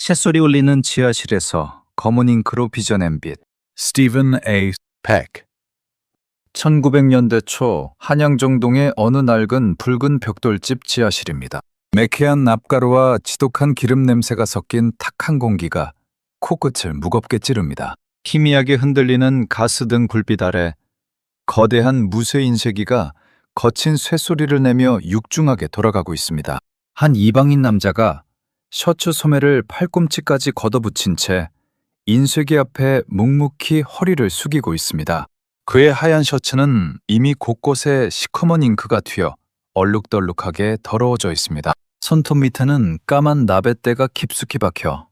새소리 울리는 지하실에서 검은 잉크로 빚어낸 빛. Stephen A. Peck. 1900년대 초 한양정동의 어느 낡은 붉은 벽돌집 지하실입니다. 매캐한 납가루와 지독한 기름 냄새가 섞인 탁한 공기가 코끝을 무겁게 찌릅니다. 희미하게 흔들리는 가스등 불빛 아래 거대한 무쇠 인쇄기가 거친 쇠소리를 내며 육중하게 돌아가고 있습니다. 한 이방인 남자가 셔츠 소매를 팔꿈치까지 걷어붙인 채 인쇄기 앞에 묵묵히 허리를 숙이고 있습니다. 그의 하얀 셔츠는 이미 곳곳에 시커먼 잉크가 튀어 얼룩덜룩하게 더러워져 있습니다. 손톱 밑에는 까만 나베떼가 깊숙이 박혀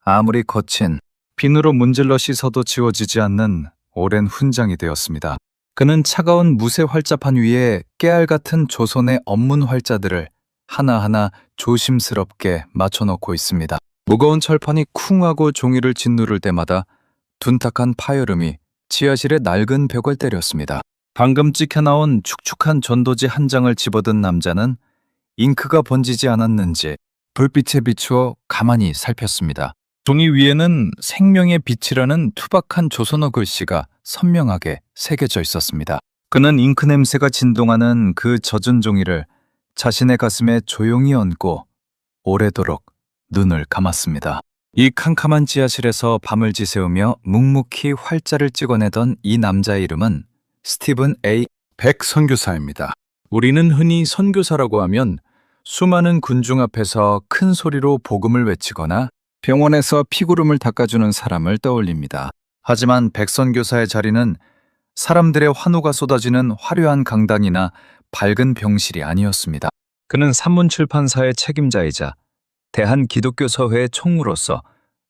아무리 거친 비누로 문질러 씻어도 지워지지 않는 오랜 훈장이 되었습니다. 그는 차가운 무쇠 활자판 위에 깨알 같은 조선의 업문 활자들을 하나하나 조심스럽게 맞춰놓고 있습니다. 무거운 철판이 쿵 하고 종이를 짓누를 때마다 둔탁한 파열음이 지하실의 낡은 벽을 때렸습니다. 방금 찍혀나온 축축한 전도지 한 장을 집어든 남자는 잉크가 번지지 않았는지 불빛에 비추어 가만히 살폈습니다. 종이 위에는 생명의 빛이라는 투박한 조선어 글씨가 선명하게 새겨져 있었습니다. 그는 잉크 냄새가 진동하는 그 젖은 종이를 자신의 가슴에 조용히 얹고 오래도록 눈을 감았습니다. 이 캄캄한 지하실에서 밤을 지새우며 묵묵히 활자를 찍어내던 이 남자의 이름은 스티븐 A. 백 선교사입니다. 우리는 흔히 선교사라고 하면 수많은 군중 앞에서 큰 소리로 복음을 외치거나 병원에서 피구름을 닦아주는 사람을 떠올립니다. 하지만 백선교사의 자리는 사람들의 환호가 쏟아지는 화려한 강당이나 밝은 병실이 아니었습니다. 그는 산문출판사의 책임자이자 대한기독교서회의 총무로서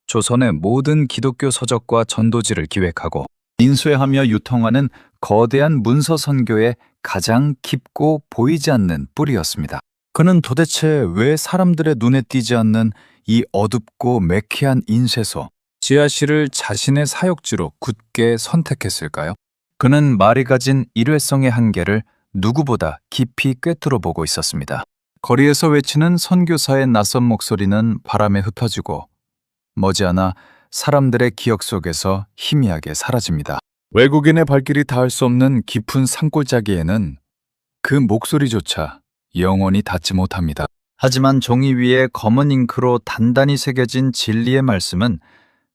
조선의 모든 기독교 서적과 전도지를 기획하고 인쇄하며 유통하는 거대한 문서 선교의 가장 깊고 보이지 않는 뿌리였습니다. 그는 도대체 왜 사람들의 눈에 띄지 않는 이 어둡고 매캐한 인쇄소, 지하실을 자신의 사역지로 굳게 선택했을까요? 그는 말이 가진 일회성의 한계를 누구보다 깊이 꿰뚫어 보고 있었습니다. 거리에서 외치는 선교사의 낯선 목소리는 바람에 흩어지고 머지않아 사람들의 기억 속에서 희미하게 사라집니다. 외국인의 발길이 닿을 수 없는 깊은 산골짜기에는 그 목소리조차 영원히 닿지 못합니다. 하지만 종이 위에 검은 잉크로 단단히 새겨진 진리의 말씀은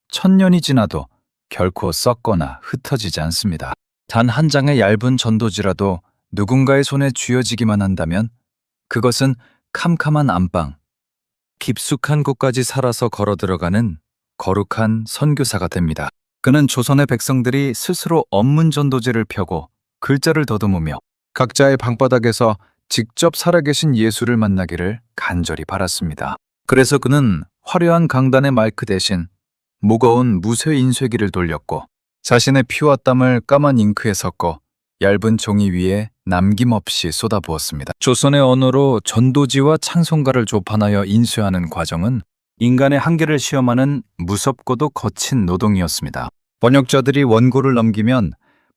천년이 지나도 결코 썩거나 흩어지지 않습니다. 단 한 장의 얇은 전도지라도 누군가의 손에 쥐어지기만 한다면 그것은 캄캄한 안방, 깊숙한 곳까지 살아서 걸어 들어가는 거룩한 선교사가 됩니다. 그는 조선의 백성들이 스스로 업문 전도지를 펴고 글자를 더듬으며 각자의 방바닥에서 직접 살아계신 예수를 만나기를 간절히 바랐습니다. 그래서 그는 화려한 강단의 마이크 대신 무거운 무쇠 인쇄기를 돌렸고 자신의 피와 땀을 까만 잉크에 섞어 얇은 종이 위에 남김없이 쏟아부었습니다. 조선의 언어로 전도지와 찬송가를 조판하여 인쇄하는 과정은 인간의 한계를 시험하는 무섭고도 거친 노동이었습니다. 번역자들이 원고를 넘기면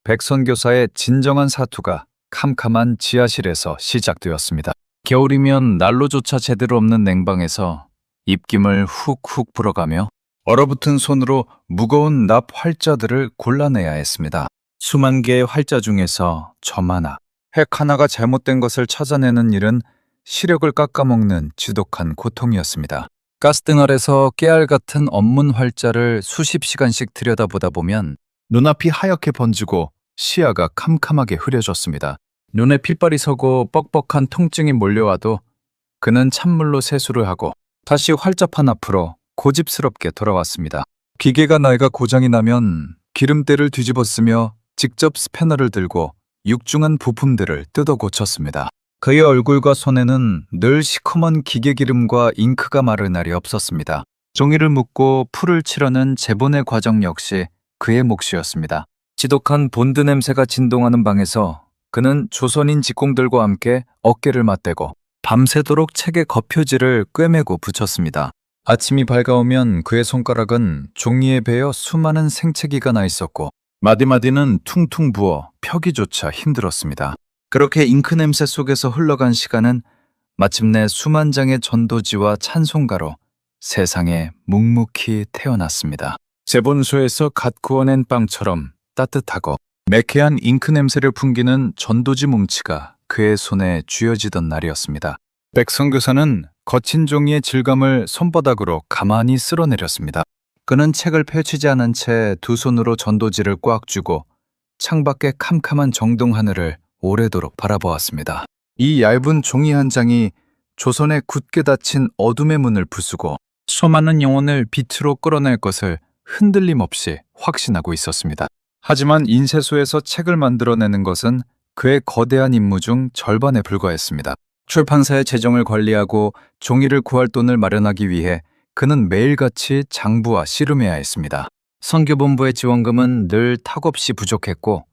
백선교사의 진정한 사투가 캄캄한 지하실에서 시작되었습니다. 겨울이면 난로조차 제대로 없는 냉방에서 입김을 훅훅 불어가며 얼어붙은 손으로 무거운 납 활자들을 골라내야 했습니다. 수만 개의 활자 중에서 점 하나, 획 하나가 잘못된 것을 찾아내는 일은 시력을 깎아먹는 지독한 고통이었습니다. 가스등 아래서 깨알 같은 업문 활자를 수십 시간씩 들여다보다 보면 눈앞이 하얗게 번지고 시야가 캄캄하게 흐려졌습니다. 눈에 핏발이 서고 뻑뻑한 통증이 몰려와도 그는 찬물로 세수를 하고 다시 활자판 앞으로 고집스럽게 돌아왔습니다. 기계가 낡아 고장이 나면 기름때를 뒤집어 쓰며 직접 스패너를 들고 육중한 부품들을 뜯어 고쳤습니다. 그의 얼굴과 손에는 늘 시커먼 기계 기름과 잉크가 마를 날이 없었습니다. 종이를 묶고 풀을 칠하는 재본의 과정 역시 그의 몫이었습니다. 지독한 본드 냄새가 진동하는 방에서 그는 조선인 직공들과 함께 어깨를 맞대고 밤새도록 책의 겉표지를 꿰매고 붙였습니다. 아침이 밝아오면 그의 손가락은 종이에 베어 수많은 생채기가 나 있었고 마디마디는 퉁퉁 부어 펴기조차 힘들었습니다. 그렇게 잉크 냄새 속에서 흘러간 시간은 마침내 수만 장의 전도지와 찬송가로 세상에 묵묵히 태어났습니다. 재본소에서 갓 구워낸 빵처럼 따뜻하고 매캐한 잉크 냄새를 풍기는 전도지 뭉치가 그의 손에 쥐어지던 날이었습니다. 백선교사는 거친 종이의 질감을 손바닥으로 가만히 쓸어내렸습니다. 그는 책을 펼치지 않은 채 두 손으로 전도지를 꽉 쥐고 창밖의 캄캄한 정동 하늘을 오래도록 바라보았습니다. 이 얇은 종이 한 장이 조선에 굳게 닫힌 어둠의 문을 부수고 수많은 영혼을 빛으로 끌어낼 것을 흔들림 없이 확신하고 있었습니다. 하지만 인쇄소에서 책을 만들어내는 것은 그의 거대한 임무 중 절반에 불과했습니다. 출판사의 재정을 관리하고 종이를 구할 돈을 마련하기 위해 그는 매일같이 장부와 씨름해야 했습니다. 선교본부의 지원금은 늘 턱없이 부족했고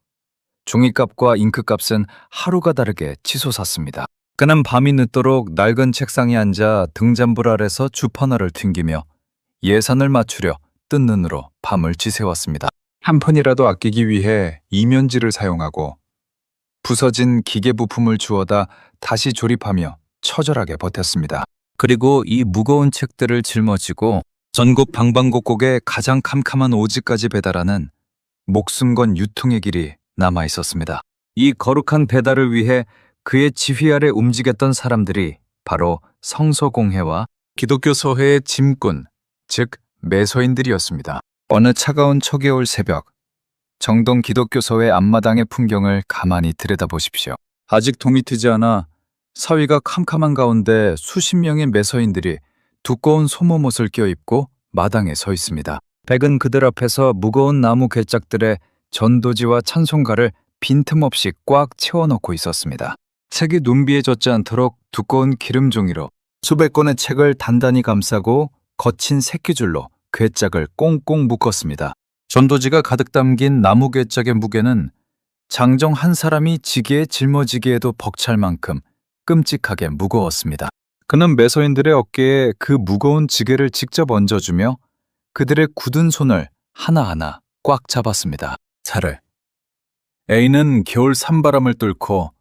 종이값과 잉크값은 하루가 다르게 치솟았습니다. 그는 밤이 늦도록 낡은 책상에 앉아 등잔불 아래서 주퍼널을 튕기며 예산을 맞추려 뜬 눈으로 밤을 지새웠습니다. 한 푼이라도 아끼기 위해 이면지를 사용하고 부서진 기계 부품을 주워다 다시 조립하며 처절하게 버텼습니다. 그리고 이 무거운 책들을 짊어지고 전국 방방곡곡에 가장 캄캄한 오지까지 배달하는 목숨 건 유통의 길이 남아 있었습니다. 이 거룩한 배달을 위해 그의 지휘 아래 움직였던 사람들이 바로 성서공회와 기독교 서회의 짐꾼, 즉 매서인들이었습니다. 어느 차가운 초겨울 새벽, 정동 기독교 서회 앞마당의 풍경을 가만히 들여다보십시오. 아직 동이 트지 않아 사위가 캄캄한 가운데 수십 명의 매서인들이 두꺼운 소모못을 껴입고 마당에 서 있습니다. 백은 그들 앞에서 무거운 나무 괴짝들에 전도지와 찬송가를 빈틈없이 꽉 채워넣고 있었습니다. 책이 눈비에 젖지 않도록 두꺼운 기름 종이로 수백 권의 책을 단단히 감싸고 거친 새끼줄로 괴짝을 꽁꽁 묶었습니다. 전도지가 가득 담긴 나무 괴짝의 무게는 장정 한 사람이 지게에 짊어지기에도 벅찰 만큼 끔찍하게 무거웠습니다. 그는 매서인들의 어깨에 그 무거운 지게를 직접 얹어주며 그들의 굳은 손을 하나하나 꽉 잡았습니다. 차를. A는 겨울 산바람을 뚫고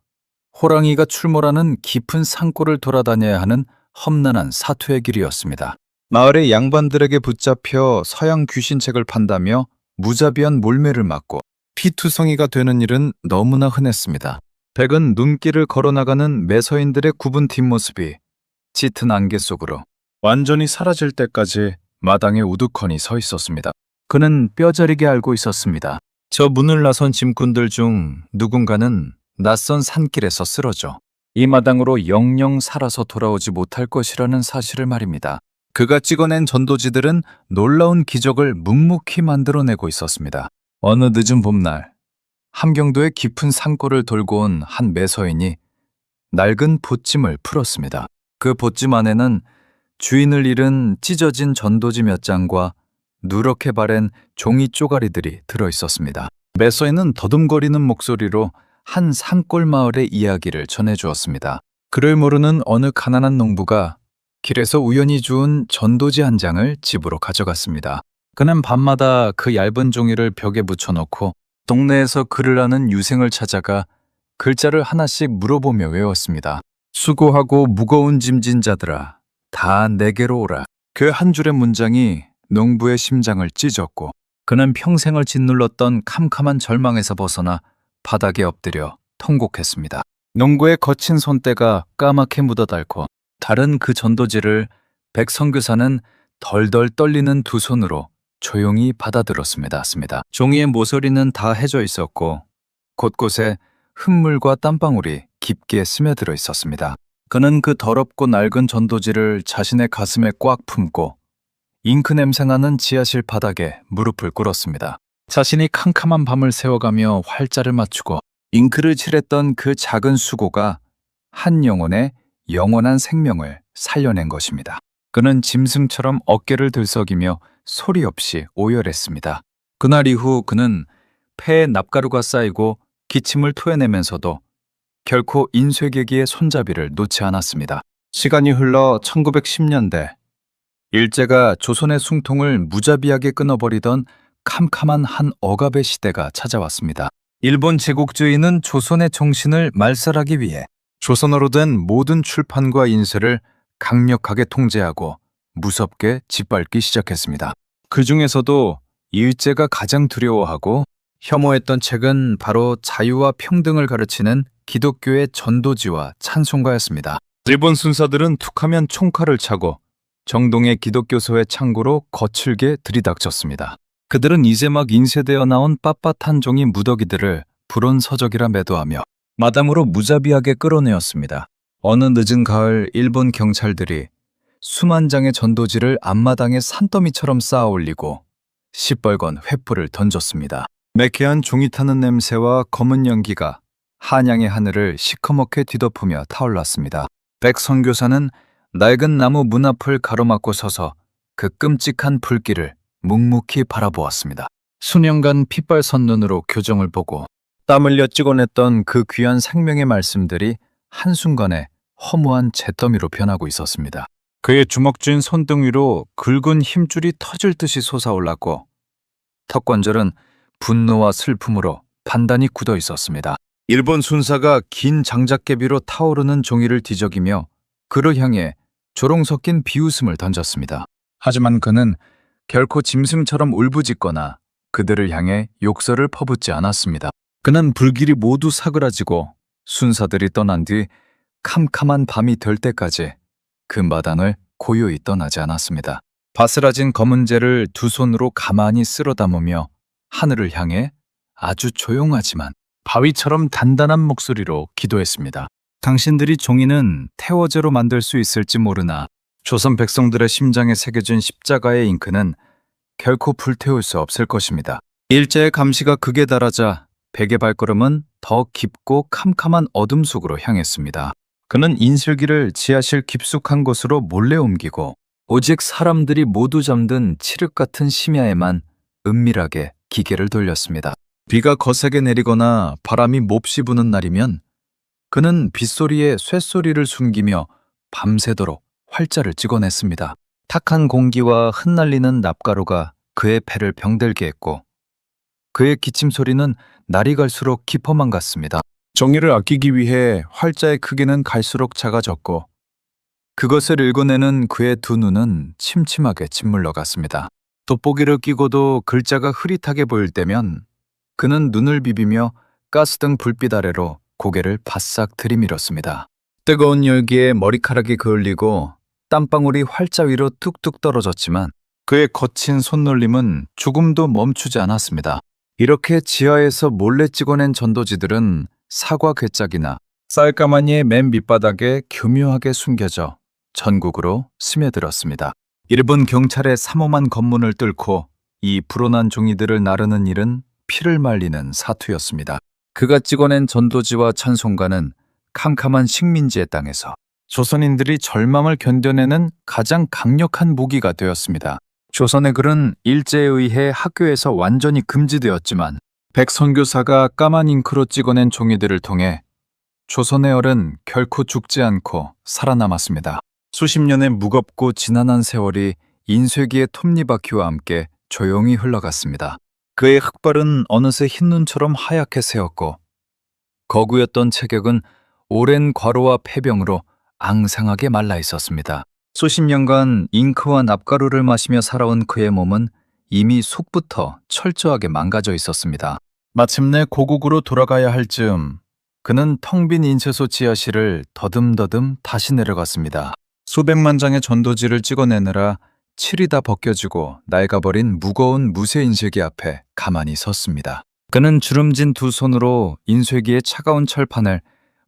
호랑이가 출몰하는 깊은 산골을 돌아다녀야 하는 험난한 사투의 길이었습니다. 마을의 양반들에게 붙잡혀 서양 귀신책을 판다며 무자비한 몰매를 맞고 피투성이가 되는 일은 너무나 흔했습니다. 백은 눈길을 걸어나가는 매서인들의 굽은 뒷모습이 짙은 안개 속으로 완전히 사라질 때까지 마당에 우두커니 서 있었습니다. 그는 뼈저리게 알고 있었습니다. 저 문을 나선 짐꾼들 중 누군가는 낯선 산길에서 쓰러져 이 마당으로 영영 살아서 돌아오지 못할 것이라는 사실을 말입니다. 그가 찍어낸 전도지들은 놀라운 기적을 묵묵히 만들어내고 있었습니다. 어느 늦은 봄날, 함경도의 깊은 산골을 돌고 온 한 매서인이 낡은 보찜을 풀었습니다. 그 보찜 안에는 주인을 잃은 찢어진 전도지 몇 장과 누렇게 바랜 종이 쪼가리들이 들어있었습니다. 매서인은 더듬거리는 목소리로 한 산골 마을의 이야기를 전해주었습니다. 그를 모르는 어느 가난한 농부가 길에서 우연히 주운 전도지 한 장을 집으로 가져갔습니다. 그는 밤마다 그 얇은 종이를 벽에 붙여놓고 동네에서 글을 아는 유생을 찾아가 글자를 하나씩 물어보며 외웠습니다. 수고하고 무거운 짐진 자들아, 다 내게로 오라. 그 한 줄의 문장이 농부의 심장을 찢었고 그는 평생을 짓눌렀던 캄캄한 절망에서 벗어나 바닥에 엎드려 통곡했습니다. 농부의 거친 손때가 까맣게 묻어닳고 다른 그 전도지를 백선교사는 덜덜 떨리는 두 손으로 조용히 받아들었습니다. 종이의 모서리는 다 해져 있었고 곳곳에 흙물과 땀방울이 깊게 스며들어 있었습니다. 그는 그 더럽고 낡은 전도지를 자신의 가슴에 꽉 품고 잉크 냄새나는 지하실 바닥에 무릎을 꿇었습니다. 자신이 캄캄한 밤을 새워가며 활자를 맞추고 잉크를 칠했던 그 작은 수고가 한 영혼의 영원한 생명을 살려낸 것입니다. 그는 짐승처럼 어깨를 들썩이며 소리 없이 오열했습니다. 그날 이후 그는 폐에 납가루가 쌓이고 기침을 토해내면서도 결코 인쇄계기의 손잡이를 놓지 않았습니다. 시간이 흘러 1910년대 일제가 조선의 숨통을 무자비하게 끊어버리던 캄캄한 한 억압의 시대가 찾아왔습니다. 일본 제국주의는 조선의 정신을 말살하기 위해 조선어로 된 모든 출판과 인쇄를 강력하게 통제하고 무섭게 짓밟기 시작했습니다. 그 중에서도 일제가 가장 두려워하고 혐오했던 책은 바로 자유와 평등을 가르치는 기독교의 전도지와 찬송가였습니다. 일본 순사들은 툭하면 총칼을 차고 정동의 기독교소의 창고로 거칠게 들이닥쳤습니다. 그들은 이제 막 인쇄되어 나온 빳빳한 종이 무더기들을 불온 서적이라 매도하며 마당으로 무자비하게 끌어내었습니다. 어느 늦은 가을 일본 경찰들이 수만 장의 전도지를 앞마당에 산더미처럼 쌓아 올리고 시뻘건 횃불을 던졌습니다. 매캐한 종이 타는 냄새와 검은 연기가 한양의 하늘을 시커멓게 뒤덮으며 타올랐습니다. 백선교사는 낡은 나무 문 앞을 가로막고 서서 그 끔찍한 불길을 묵묵히 바라보았습니다. 수년간 핏발 선 눈으로 교정을 보고 땀 흘려 찍어냈던 그 귀한 생명의 말씀들이 한순간에 허무한 잿더미로 변하고 있었습니다. 그의 주먹 쥔 손등 위로 굵은 힘줄이 터질 듯이 솟아올랐고 턱관절은 분노와 슬픔으로 단단히 굳어 있었습니다. 일본 순사가 긴 장작개비로 타오르는 종이를 뒤적이며 그를 향해 조롱 섞인 비웃음을 던졌습니다. 하지만 그는 결코 짐승처럼 울부짖거나 그들을 향해 욕설을 퍼붓지 않았습니다. 그는 불길이 모두 사그라지고 순사들이 떠난 뒤 캄캄한 밤이 될 때까지 그 마당을 고요히 떠나지 않았습니다. 바스라진 검은 재를 두 손으로 가만히 쓸어 담으며 하늘을 향해 아주 조용하지만 바위처럼 단단한 목소리로 기도했습니다. 당신들이 종이는 태워제로 만들 수 있을지 모르나 조선 백성들의 심장에 새겨진 십자가의 잉크는 결코 불태울 수 없을 것입니다. 일제의 감시가 극에 달하자 백의 발걸음은 더 깊고 캄캄한 어둠 속으로 향했습니다. 그는 인실기를 지하실 깊숙한 곳으로 몰래 옮기고 오직 사람들이 모두 잠든 칠흑 같은 심야에만 은밀하게 기계를 돌렸습니다. 비가 거세게 내리거나 바람이 몹시 부는 날이면 그는 빗소리에 쇳소리를 숨기며 밤새도록 활자를 찍어냈습니다. 탁한 공기와 흩날리는 납가루가 그의 배를 병들게 했고 그의 기침 소리는 날이 갈수록 깊어만 갔습니다. 종이를 아끼기 위해 활자의 크기는 갈수록 작아졌고 그것을 읽어내는 그의 두 눈은 침침하게 짓물러 갔습니다. 돋보기를 끼고도 글자가 흐릿하게 보일 때면 그는 눈을 비비며 가스등 불빛 아래로 고개를 바싹 들이밀었습니다. 뜨거운 열기에 머리카락이 그을리고 땀방울이 활자 위로 뚝뚝 떨어졌지만 그의 거친 손놀림은 조금도 멈추지 않았습니다. 이렇게 지하에서 몰래 찍어낸 전도지들은 사과 괴짝이나 쌀가마니의 맨 밑바닥에 교묘하게 숨겨져 전국으로 스며들었습니다. 일본 경찰의 삼엄한 검문을 뚫고 이 불온한 종이들을 나르는 일은 피를 말리는 사투였습니다. 그가 찍어낸 전도지와 찬송가는 캄캄한 식민지의 땅에서 조선인들이 절망을 견뎌내는 가장 강력한 무기가 되었습니다. 조선의 글은 일제에 의해 학교에서 완전히 금지되었지만 백선교사가 까만 잉크로 찍어낸 종이들을 통해 조선의 얼은 결코 죽지 않고 살아남았습니다. 수십 년의 무겁고 지난한 세월이 인쇄기의 톱니바퀴와 함께 조용히 흘러갔습니다. 그의 흑발은 어느새 흰눈처럼 하얗게 새었고 거구였던 체격은 오랜 과로와 폐병으로 앙상하게 말라 있었습니다. 수십 년간 잉크와 납가루를 마시며 살아온 그의 몸은 이미 속부터 철저하게 망가져 있었습니다. 마침내 고국으로 돌아가야 할 즈음 그는 텅 빈 인쇄소 지하실을 더듬더듬 다시 내려갔습니다. 수백만 장의 전도지를 찍어내느라 칠이 다 벗겨지고 낡아버린 무거운 무쇠 인쇄기 앞에 가만히 섰습니다. 그는 주름진 두 손으로 인쇄기의 차가운 철판을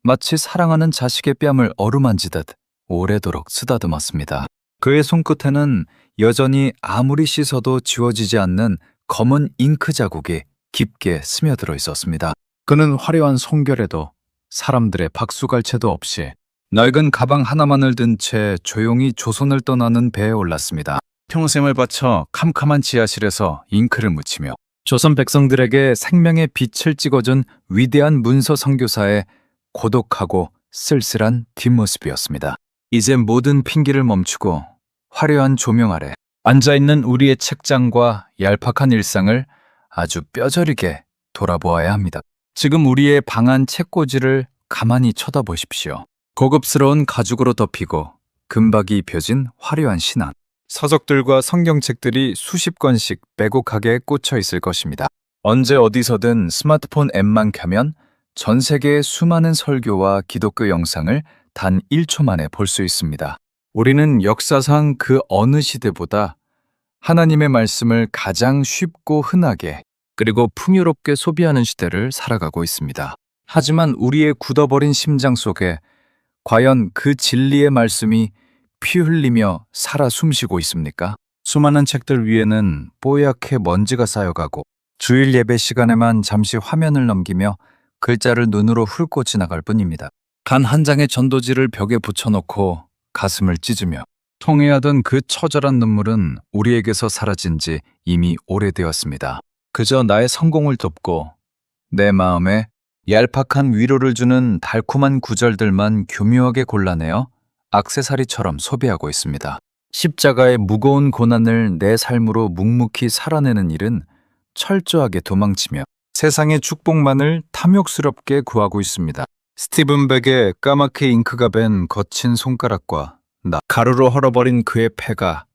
마치 사랑하는 자식의 뺨을 어루만지듯 오래도록 쓰다듬었습니다. 그의 손끝에는 여전히 아무리 씻어도 지워지지 않는 검은 잉크 자국이 깊게 스며들어 있었습니다. 그는 화려한 송결에도 사람들의 박수갈채도 없이 낡은 가방 하나만을 든 채 조용히 조선을 떠나는 배에 올랐습니다. 평생을 바쳐 캄캄한 지하실에서 잉크를 묻히며 조선 백성들에게 생명의 빛을 찍어준 위대한 문서 선교사의 고독하고 쓸쓸한 뒷모습이었습니다. 이제 모든 핑계를 멈추고 화려한 조명 아래 앉아있는 우리의 책장과 얄팍한 일상을 아주 뼈저리게 돌아보아야 합니다. 지금 우리의 방한 책꽂이를 가만히 쳐다보십시오. 고급스러운 가죽으로 덮이고 금박이 입혀진 화려한 신안. 서적들과 성경책들이 수십 권씩 빼곡하게 꽂혀 있을 것입니다. 언제 어디서든 스마트폰 앱만 켜면 전 세계의 수많은 설교와 기독교 영상을 단 1초 만에 볼 수 있습니다. 우리는 역사상 그 어느 시대보다 하나님의 말씀을 가장 쉽고 흔하게 그리고 풍요롭게 소비하는 시대를 살아가고 있습니다. 하지만 우리의 굳어버린 심장 속에 과연 그 진리의 말씀이 피 흘리며 살아 숨쉬고 있습니까? 수많은 책들 위에는 뽀얗게 먼지가 쌓여가고 주일 예배 시간에만 잠시 화면을 넘기며 글자를 눈으로 훑고 지나갈 뿐입니다. 간 한 장의 전도지를 벽에 붙여놓고 가슴을 찢으며 통해하던 그 처절한 눈물은 우리에게서 사라진 지 이미 오래되었습니다. 그저 나의 성공을 돕고 내 마음에 얄팍한 위로를 주는 달콤한 구절들만 교묘하게 골라내어 액세서리처럼 소비하고 있습니다. 십자가의 무거운 고난을 내 삶으로 묵묵히 살아내는 일은 철저하게 도망치며 세상의 축복만을 탐욕스럽게 구하고 있습니다. 스티븐 백의 까맣게 잉크가 밴 거친 손가락과 가루로 헐어버린 그의 패가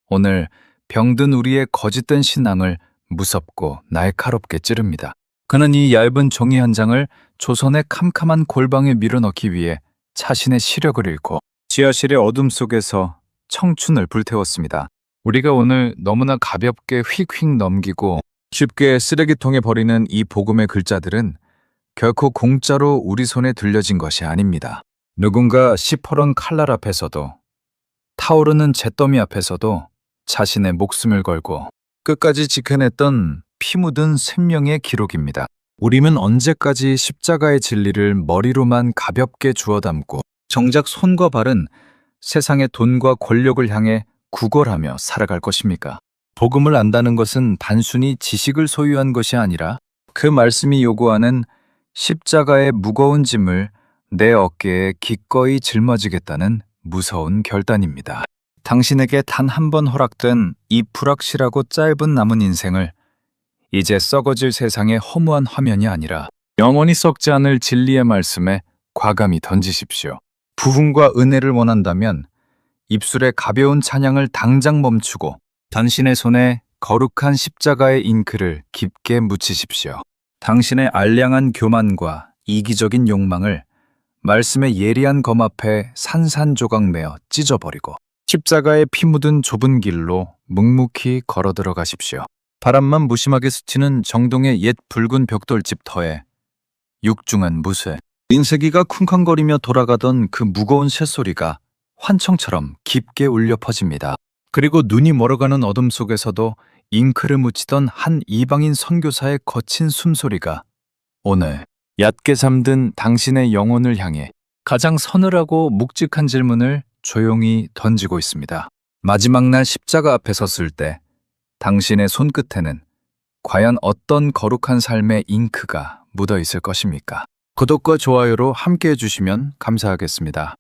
오늘 병든 우리의 거짓된 신앙을 무섭고 날카롭게 찌릅니다. 그는 이 얇은 종이 한 장을 조선의 캄캄한 골방에 밀어넣기 위해 자신의 시력을 잃고 지하실의 어둠 속에서 청춘을 불태웠습니다. 우리가 오늘 너무나 가볍게 휙휙 넘기고 쉽게 쓰레기통에 버리는 이 복음의 글자들은 결코 공짜로 우리 손에 들려진 것이 아닙니다. 누군가 시퍼런 칼날 앞에서도 타오르는 잿더미 앞에서도 자신의 목숨을 걸고 끝까지 지켜냈던 피 묻은 생명의 기록입니다. 우리는 언제까지 십자가의 진리를 머리로만 가볍게 주워 담고 정작 손과 발은 세상의 돈과 권력을 향해 구걸하며 살아갈 것입니까? 복음을 안다는 것은 단순히 지식을 소유한 것이 아니라 그 말씀이 요구하는 십자가의 무거운 짐을 내 어깨에 기꺼이 짊어지겠다는 무서운 결단입니다. 당신에게 단 한 번 허락된 이 불확실하고 짧은 남은 인생을 이제 썩어질 세상의 허무한 화면이 아니라 영원히 썩지 않을 진리의 말씀에 과감히 던지십시오. 부흥과 은혜를 원한다면 입술의 가벼운 찬양을 당장 멈추고 당신의 손에 거룩한 십자가의 잉크를 깊게 묻히십시오. 당신의 알량한 교만과 이기적인 욕망을 말씀의 예리한 검 앞에 산산조각 내어 찢어버리고 십자가의 피 묻은 좁은 길로 묵묵히 걸어 들어가십시오. 바람만 무심하게 스치는 정동의 옛 붉은 벽돌집 터에 육중한 무쇠, 인쇄기가 쿵쾅거리며 돌아가던 그 무거운 쇳소리가 환청처럼 깊게 울려 퍼집니다. 그리고 눈이 멀어가는 어둠 속에서도 잉크를 묻히던 한 이방인 선교사의 거친 숨소리가 오늘 얕게 잠든 당신의 영혼을 향해 가장 서늘하고 묵직한 질문을 조용히 던지고 있습니다. 마지막 날 십자가 앞에 섰을 때 당신의 손끝에는 과연 어떤 거룩한 삶의 잉크가 묻어 있을 것입니까? 구독과 좋아요로 함께 해주시면 감사하겠습니다.